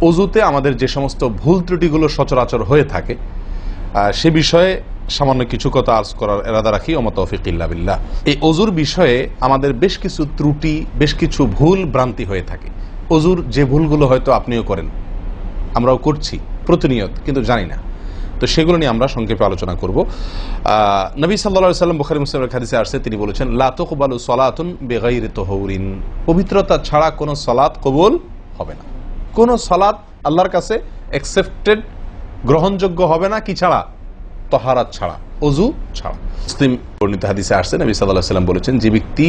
অজুতে আমাদের যে সমস্ত ভুল ত্রুটিগুলো সচরাচর হয়ে থাকে সে বিষয়ে সামান্য কিছু কথা আর্জ করার ইরাদা রাখি। ওয়া মা তাওফীক ইল্লা বিল্লাহ। এই অজুর বিষয়ে আমাদের বেশ কিছু ত্রুটি, বেশ কিছু ভুল ভ্রান্তি হয়ে থাকে। অজুর যে ভুলগুলো হয়তো আপনিও করেন, আমরাও করছি প্রতিনিয়ত, কিন্তু জানি না। তো সেগুলো নিয়ে আমরা সংক্ষেপে আলোচনা করব। নবী সাল্লাল্লাহু আলাইহি ওয়াসাল্লাম বুখারী মুসলিমের হাদিসে আসছে, তিনি বলেছেন, লা তুকবালু সালাতুন বিগাইরি তাহুরিন, পবিত্রতা ছাড়া কোনো সালাত কবুল হবে না। কোনো সালাত আল্লাহর কাছে অ্যাকসেপ্টেড, গ্রহণযোগ্য হবে না কি ছাড়া? তাহারাত ছাড়া, অজু ছাড়া। মুসলিম বর্ণিত হাদিসে আসছে, নবী সাল্লাল্লাহু আলাইহি ওয়াসাল্লাম বলেছেন, যে ব্যক্তি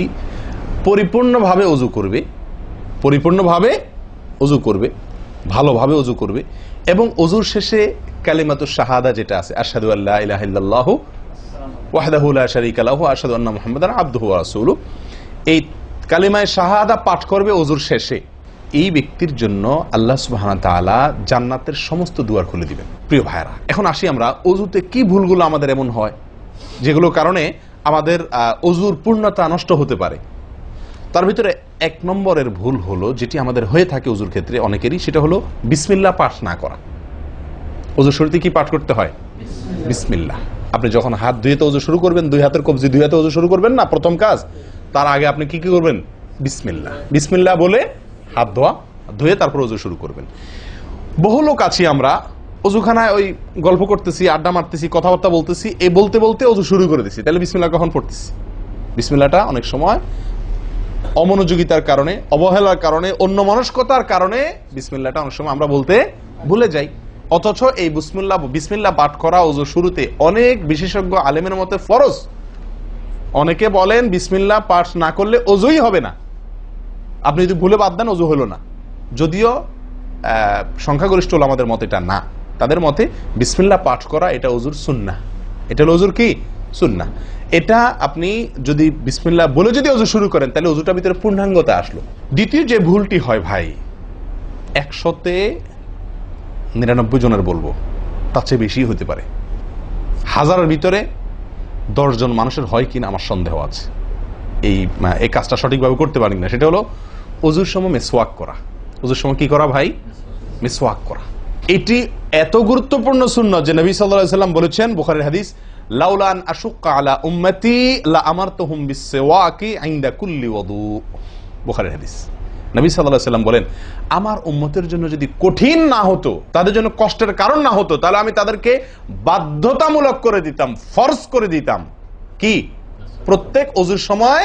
পরিপূর্ণভাবে অজু করবে, পরিপূর্ণভাবে অজু করবে, ভালোভাবে অজু করবে, এবং অজুর শেষে কালিমাতুশ শাহাদা যেটা আছে, আশহাদু আল্লা ইলাহা ইল্লাল্লাহু ওয়াহদাহু লা শারীকা লাহু ওয়া আশহাদু আন্না মুহাম্মাদান আবদুহু ওয়া রাসূলুহু, এই কালিমায়ে শাহাদা পাঠ করবে অজুর শেষে, এই ব্যক্তির জন্য আল্লাহ সুবহানাহু ওয়া তাআলা জান্নাতের সমস্ত দুয়ার খুলে দিবেন। প্রিয় ভাইরা, এখন আসি আমরা অজুতে কি ভুলগুলো আমাদের এমন হয় যেগুলোর কারণে আমাদের অজুর পূর্ণতা নষ্ট হতে পারে। তার ভিতরে এক নম্বরের ভুল হলো, যেটি আমাদের হয়ে থাকে অজুর ক্ষেত্রে অনেকেরই, সেটা হলো বিসমিল্লাহ পাঠ না করা। অজুর শুরুতে কি পাঠ করতে হয়? বিসমিল্লাহ। আপনি যখন হাত ধুয়ে তো অজু শুরু করবেন, দুই হাতের কবজি দুই হাতে অজু শুরু করবেন না, প্রথম কাজ, তার আগে আপনি কি করবেন? বিসমিল্লাহ। বিসমিল্লাহ বলে হাত ধুয়ে তারপর অজু শুরু করবেন। বহু লোক আছি আমরা, অজুখানায় ওই গল্প করতেছি, আড্ডা মারতেছি, কথাবার্তা বলতেছি, এই বলতে বলতে অজু শুরু করে দিছি। তাহলে বিসমিল্লাহ কখন পড়তেছি? বিসমিল্লাহটা অনেক সময় অমনোযোগিতার কারণে, অবহেলার কারণে, অন্যমনস্কতার কারণে বিসমিল্লাহটা অনেক সময় আমরা বলতে ভুলে যাই। অথচ এই বিসমিল্লাহ পাঠ করা অজু শুরুতে অনেক বিশেষজ্ঞ আলেমের মতে ফরজ। অনেকে বলেন বিসমিল্লাহ পাঠ না করলে অজুই হবে না, আপনি যদি ভুলে বাদ দেন অজু হলো না। যদিও সংখ্যাগরিষ্ঠ ওলামাদের মতে এটা না, তাদের মতে বিসমিল্লাহ পাঠ করা এটা অজুর সুন্নাহ। এটা হলো অজুর কি? সুন্নাহ। এটা আপনি যদি বিসমিল্লাহ বলে যদি অজু শুরু করেন, তাহলে অজুটার ভিতরে পূর্ণাঙ্গতা আসলো। দ্বিতীয় যে ভুলটি হয় ভাই, 199 জনের বলবো, তার চেয়ে বেশি হতে পারে, হাজারের ভিতরে 10 জন মানুষের হয় কিনা আমার সন্দেহ আছে এই কাজটা সঠিকভাবে করতে পারি না। সেটা হলো অজুর সময় মিসওয়াক করা। অজুর সময় কি করা ভাই? মিসওয়াক করা। এটি এত গুরুত্বপূর্ণ সুন্নাহ যে নবী সাল্লাল্লাহু আলাইহি ওয়াসাল্লাম বলেছেন, বুখারীর হাদিস, লাউলা আন আশুক্কা আলা উম্মতি লা আমারতুহুম বিসওয়াকি ইনদা কুল্লি ওযু। বুখারীর হাদিস। নবী সাল্লাল্লাহু আলাইহি ওয়াসাল্লাম বলেন, আমার উম্মতের জন্য যদি কঠিন না হতো, তাদের জন্য কষ্টের কারণ না হতো, তাহলে আমি তাদেরকে বাধ্যতামূলক করে দিতাম, ফরজ করে দিতাম কি? প্রত্যেক অজুর সময়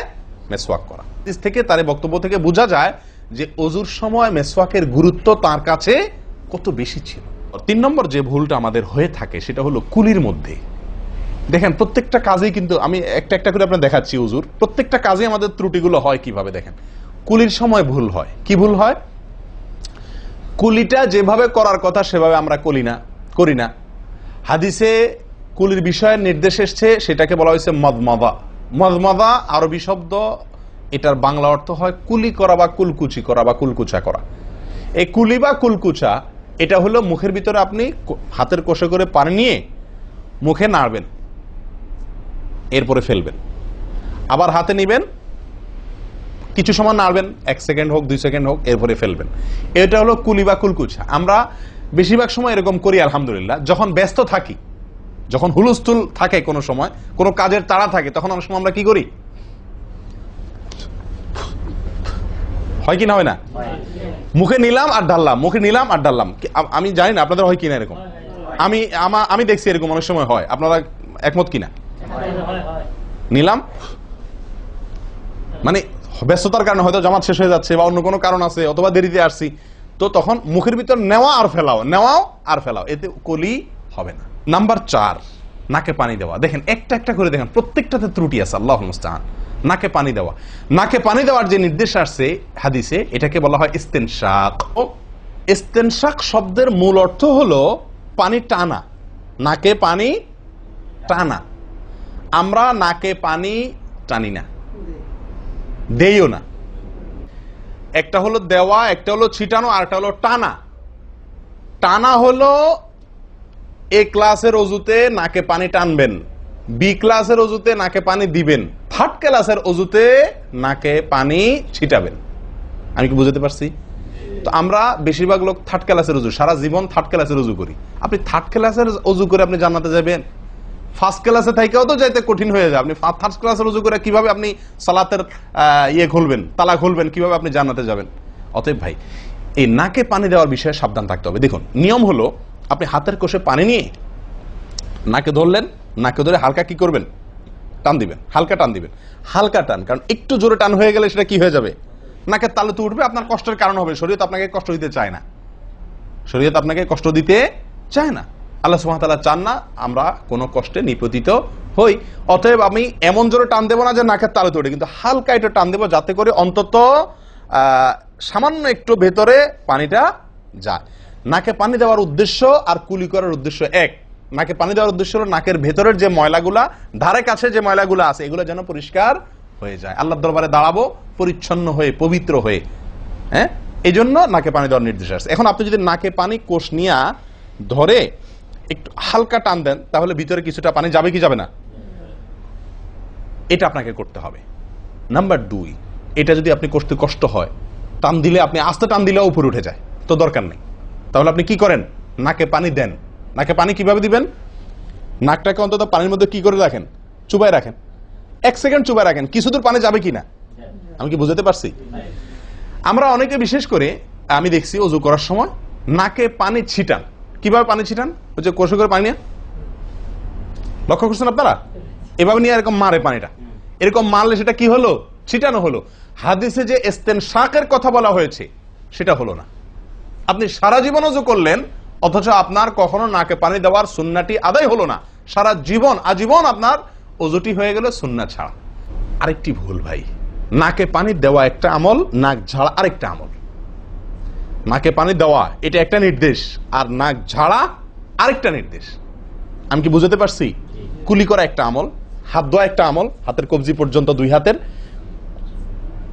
মিসওয়াক করা। হাদিস থেকে, তার বক্তব্য থেকে বোঝা যায় যে অজুর সময় মিসওয়াকের গুরুত্ব তার কাছে কত বেশি ছিল। 3 নম্বর যে ভুলটা আমাদের হয়ে থাকে সেটা হলো কুলির মধ্যে। দেখেন, প্রত্যেকটা কাজেই কিন্তু আমি একটা একটা করে আপনার দেখাচ্ছি অজুর প্রত্যেকটা কাজে আমাদের ত্রুটিগুলো হয় কিভাবে। দেখেন, কুলির সময় ভুল হয়। কি ভুল হয়? কুলিটা যেভাবে করার কথা সেভাবে আমরা করি না। হাদিসে কুলির বিষয়ে নির্দেশ এসছে, সেটাকে বলা হয়েছে মদমাদা। মদমাদা আরবি শব্দ, এটার বাংলা অর্থ হয় কুলি করা বা কুলকুচি করা বা কুলকুচা করা। এই কুলি বা কুলকুচা এটা হলো মুখের ভিতরে আপনি হাতের কষে করে পানি নিয়ে মুখে নাড়বেন, এরপরে ফেলবেন, আবার হাতে নিবেন, কিছু সময় নাড়বেন, 1 সেকেন্ড হোক 2 সেকেন্ড হোক, এরপরে ফেলবেন। এটা হলো কুলি বা কুলকুচা। আমরা বেশিরভাগ সময় এরকম করি আলহামদুলিল্লাহ। যখন ব্যস্ত থাকি, যখন হুলস্থুল থাকে, কোনো সময় কোনো কাজের তাড়া থাকে, তখন অনেক সময় আমরা কি করি? হয় কি না? হয় না? মুখে নিলাম আর ঢাললাম, মুখে নিলাম আর ঢাললাম। আমি জানি না আপনাদের হয় কিনা এরকম। আমি দেখছি এরকম অনেক সময় হয়। আপনারা একমত কিনা? নিলাম মানে ব্যস্ততার কারণে, হয়তো জামাত শেষ হয়ে যাচ্ছে বা অন্য কোনো কারণ আছে, অথবা দেরিতে আসছি, তো তখন মুখের ভিতর নেওয়াও আর ফেলাও, এতে কলি হবে না। নাম্বার 4, নাকে পানি দেওয়া। দেখেন, একটা একটা করে দেখেন, প্রত্যেকটাতে ত্রুটি আছে। আল্লাহুল মুস্তাআন। নাকে পানি দেওয়া। নাকে পানি দেওয়ার যে নির্দেশ আসছে হাদিসে, এটাকে বলা হয় ইস্তেনশাক। ইস্তেনশাক শব্দের মূল অর্থ হলো পানি টানা, নাকে পানি টানা। আমরা নাকে পানি টানি না, দেইও না। একটা হলো দেওয়া, একটা হলো ছিটানো, আর একটা হলো টানা। টানা হলো এ ক্লাসের অজুতে নাকে পানি টানবেন, বি ক্লাসের অজুতে নাকে পানি দিবেন, থার্ড ক্লাসের অজুতে নাকে পানি ছিটাবেন। আমি কি বুঝতে পারছি? তো তো আমরা বেশিরভাগ লোক থার্ড ক্লাসের উজু, সারা জীবন থার্ড ক্লাসের উজু করি। আপনি থার্ড ক্লাসের উজু করে আপনি জান্নাতে যাবেন? ফার্স্ট ক্লাসে থাকেও তো যাইতে কঠিন হয়ে যায়। আপনি থার্ড ক্লাসের উজু করে কিভাবে আপনি সালাতের খুলবেন, তালা খুলবেন, কিভাবে আপনি জান্নাতে যাবেন? অতএব ভাই, এই নাকে পানি দেওয়ার বিষয়ে সাবধান থাকতে হবে। দেখুন, নিয়ম হলো আপনি হাতের কোষে পানি নিয়ে নাকে ধরলেন, নাকে ধরে হালকা কি করবেন? টান দিবেন, হালকা টান দিবেন, হালকা টান। কারণ একটু জোরে টান হয়ে গেলে সেটা কি হয়ে যাবে? নাকের তালুতে উঠবে, আপনার কষ্টের কারণ হবে। শরীয়ত আপনাকে কষ্ট দিতে চায় না, শরীয়ত আপনাকে কষ্ট দিতে চায় না। আল্লাহ সুবহানাহু ওয়া তাআলা চান না আমরা কোনো কষ্টে নিপতিত হই। অতএব আমি এমন জোরে টান দেবো না যে নাকের তালুতে ওঠে, কিন্তু হালকা একটু টান দেবো যাতে করে অন্তত সামান্য একটু ভেতরে পানিটা যায়। নাকে পানি দেওয়ার উদ্দেশ্য আর কুলি করার উদ্দেশ্য এক। নাকে পানি দেওয়ার উদ্দেশ্য হলো নাকের ভেতরের যে ময়লাগুলা, ধারে কাছে যে ময়লাগুলো আছে, এগুলো যেন পরিষ্কার হয়ে যায়। আল্লাহর দরবারে দাঁড়াবো পরিচ্ছন্ন হয়ে, পবিত্র হয়ে। হ্যাঁ, এই জন্য নাকে পানি দেওয়ার নির্দেশ আছে। এখন আপনি যদি নাকে পানি কোষ নিয়ে ধরে একটু হালকা টান দেন, তাহলে ভিতরে কিছুটা পানি যাবে কি যাবে না? এটা আপনাকে করতে হবে। নাম্বার 2, এটা যদি আপনি করতে কষ্ট হয়, টান দিলে, আপনি আস্তে টান দিলেও উপরে উঠে যায়, তো দরকার নেই। তাহলে আপনি কি করেন? নাকে পানি দেন। নাকে পানি কিভাবে দিবেন? নাকটাকে অন্তত পানির মধ্যে কি করে রাখেন? চুবাই রাখেন, 1 সেকেন্ড চুবাই রাখেন। কিছু দূর পানি যাবে কিনা আমি কি বুঝাতে পারছি? আমরা অনেকে বিশেষ করে আমি দেখছি ওযু করার সময় নাকে পানি ছিটান। কিভাবে পানি ছিটান? ওই যে কষে করে পানি নিয়ে, লক্ষ্য করছেন আপনারা? এভাবে নিয়ে এরকম মারে পানিটা, এরকম মারলে সেটা কি হলো? ছিটানো হলো। হাদিসে যে ইস্তেনশাকের কথা বলা হয়েছে সেটা হলো না। আপনি সারা জীবন ওযু করলেন, অথচ আপনার কখনো নাকে পানি দেওয়ার সুন্নাহটি আদায় হলো না। সারা জীবন, আজীবন আপনার ওযুটি হয়ে গেল সুন্নাহ ছাড়া। আরেকটি ভুল ভাই, নাকে পানি দেওয়া একটা আমল, নাক ঝাড়া আরেকটা আমল। নাকে পানি দেওয়া এটা একটা নির্দেশ, আর নাক ঝাড়া আরেকটা নির্দেশ। আমি কি বুঝাতে পারছি? কুলি করা একটা আমল, হাত ধোয়া একটা আমল, হাতের কবজি পর্যন্ত 2 হাতের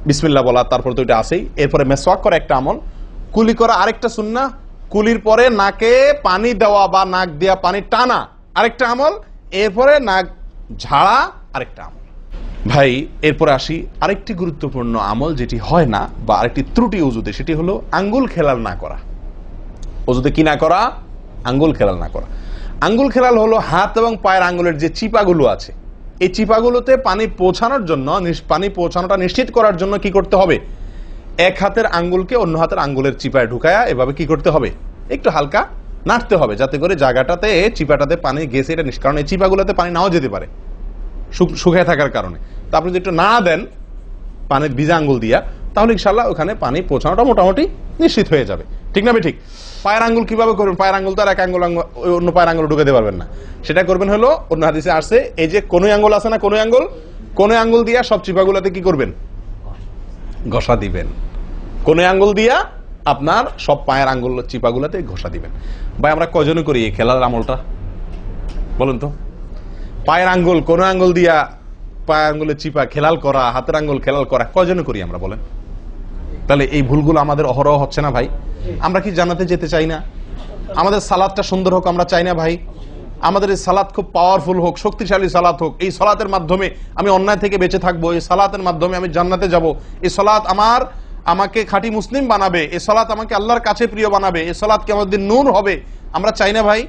বিসমিল্লাহ বলা, তারপর তো এটা আছেই। এরপরে মেসওয়াক করা একটা আমল, কুলি করা আরেকটা সুন্নাহ, কুলির পরে নাকে পানি দেওয়া বা নাক দিয়া পানি টানা আরেকটা আমল, এরপরে নাক ঝাড়া আরেকটা আমল। ভাই, এরপরে আসি আরেকটি গুরুত্বপূর্ণ আমল যেটি হয় না, বা আরেকটি ত্রুটি ওযুতে, সেটি হলো আঙ্গুল খেলাল না করা। ওযুতে কি না করা? আঙ্গুল খেলাল না করা। আঙ্গুল খেলাল হলো হাত এবং পায়ের আঙ্গুলের যে চিপাগুলো আছে, এই চিপাগুলোতে পানি পৌঁছানোর জন্য, পানি পৌঁছানোটা নিশ্চিত করার জন্য কি করতে হবে? এক হাতের আঙ্গুলকে অন্য হাতের আঙ্গুলের চিপায় ঢুকায়া এভাবে কি করতে হবে? একটু হালকা নাড়তে হবে, যাতে করে জায়গাটাতে, চিপাটাতে পানি গেছে এটা নিষ্কারণ। এই চিপাগুলোতে পানি নাও যেতে পারে শুকায় থাকার কারণে। তো আপনি যদি একটু না দেন পানির ভিজা আঙ্গুল দিয়া, তাহলে ইনশাআল্লাহ ওখানে পানি পৌঁছানোটা মোটামুটি নিশ্চিত হয়ে যাবে। ঠিক না? ঠিক। পায়ের আঙ্গুল কিভাবে করবেন? পায়ের আঙ্গুল তো আর এক আঙ্গুল অন্য পায়ের আঙ্গুল ঢুকাতে পারবেন না। সেটা করবেন হলো, অন্য হাদিসে আসছে, এই যে কোন আঙ্গুল আছে না, কোন আঙ্গুল দিয়া সব চিপাগুলোতে কি করবেন? ঘষা দিবেন। কোন আঙ্গুল দিয়া আপনার সব পায়ের আঙ্গুল চিপাগুলোতে ঘষা দিবেন। ভাই, আমরা কজনে করি এই খেলার আমলটা বলুন তো? পায়ের আঙ্গুল, কোন আঙ্গুল দিয়া পায়ের আঙ্গুলের চিপা খেলাল করা, হাতের আঙ্গুল খেলাল করা, কজনে করি আমরা বলেন? তাহলে এই ভুলগুলো আমাদের অহরহ হচ্ছে না ভাই? আমরা কি জান্নাতে যেতে চাই না? আমাদের সালাতটা সুন্দর হোক আমরা চাই না ভাই? আমাদের এই সালাত খুব পাওয়ারফুল হোক, শক্তিশালী সালাত হোক। এই সালাতের মাধ্যমে আমি অন্যায় থেকে বেঁচে থাকবো, এই সালাতের মাধ্যমে আমি জান্নাতে যাব, এই সালাত আমাকে খাঁটি মুসলিম বানাবে, এই সালাত আমাকে আল্লাহর কাছে প্রিয় বানাবে, এই সালাত কিয়ামতের দিন নূর হবে। আমরা চাই না ভাই?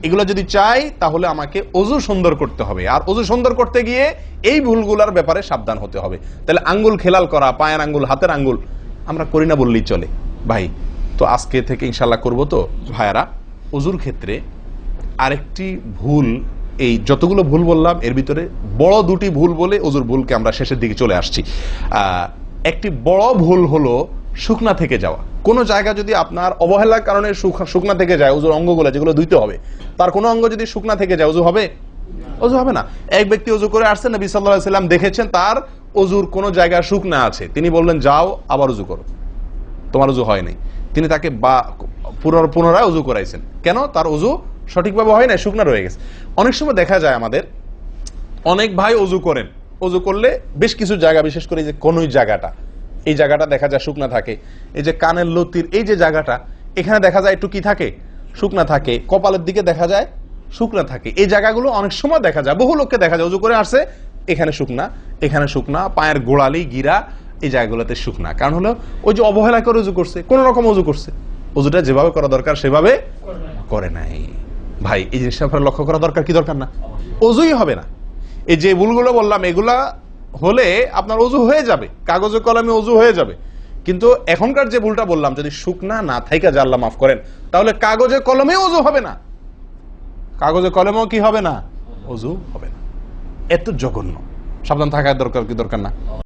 এগুলো যদি চাই তাহলে আমাকে ওযু সুন্দর করতে হবে, আর ওযু সুন্দর করতে গিয়ে এই ভুলগুলোর ব্যাপারে সাবধান হতে হবে। তাহলে আঙ্গুল খেলাল করা, পায়ের আঙ্গুল, হাতের আঙ্গুল আমরা করি না বললেই চলে ভাই। তো আজকে থেকে ইনশাআল্লাহ করব। তো ভাইয়ারা, ওযুর ক্ষেত্রে আরেকটি ভুল, এই যতগুলো ভুল বললাম এর ভিতরে বড় 2টি ভুল বলে ওযুর ভুলকে আমরা শেষের দিকে চলে আসছি। একটি বড় ভুল হলো শুকনা থেকে যাওয়া। কোনো জায়গা যদি আপনার অবহেলার কারণে শুকনা থেকে যায়, ওযুর অঙ্গগুলো যেগুলো ধুইতে হবে, তার কোনো অঙ্গ যদি শুকনা থেকে যায়, ওযু হবে? ওযু হবে না। এক ব্যক্তি ওযু করে আসছেন, নবী সাল্লাল্লাহু আলাইহি ওয়াসাল্লাম দেখেছেন তার ওযুর কোনো জায়গা শুকনা আছে, তিনি বললেন যাও আবার ওযু করো, তোমার ওযু হয় নাই। তিনি তাকে পুনরায় ওযু করাইছেন। কেন? তার ওযু সঠিকভাবে হয় না, শুকনা রয়ে গেছে। অনেক সময় দেখা যায় আমাদের অনেক ভাই ওযু করেন, ওযু করলে বেশ কিছু জায়গা, বিশেষ করে যে কোনই জায়গাটা, এই জায়গাটা দেখা যায় শুকনা থাকে। এই যে কানের লতির এই যে জায়গাটা, এখানে দেখা যায় একটু কি থাকে? শুকনা থাকে। কপালের দিকে দেখা যায় শুকনা থাকে। এই জায়গাগুলো অনেক সময় দেখা যায়, বহু লোককে দেখা যায় ওযু করে আসছে, এখানে শুকনা, এখানে শুকনা, পায়ের গোড়ালি, গিরা, এই জায়গাগুলোতে শুকনা। কারণ হলো ওই যে অবহেলা করে অজু করছে, কোন রকম অজু করছে, অজুটা যেভাবে করা দরকার সেভাবে করে নাই। ভাই এই জিনিসটা আপনার লক্ষ্য করা দরকার কি দরকার না? অজুই হবে না। এই যে ভুলগুলো বললাম এগুলা হলে আপনার অজু হয়ে যাবে, কাগজে কলমে অজু হয়ে যাবে। কিন্তু এখনকার যে ভুলটা বললাম, যদি শুকনা না থাইকা যা আল্লাহ মাফ করেন, তাহলে কাগজে কলমে অজু হবে না, কাগজে কলমেও কি হবে না? অজু হবে না। এত জঘন্য। সাবধান থাকার দরকার কি দরকার না?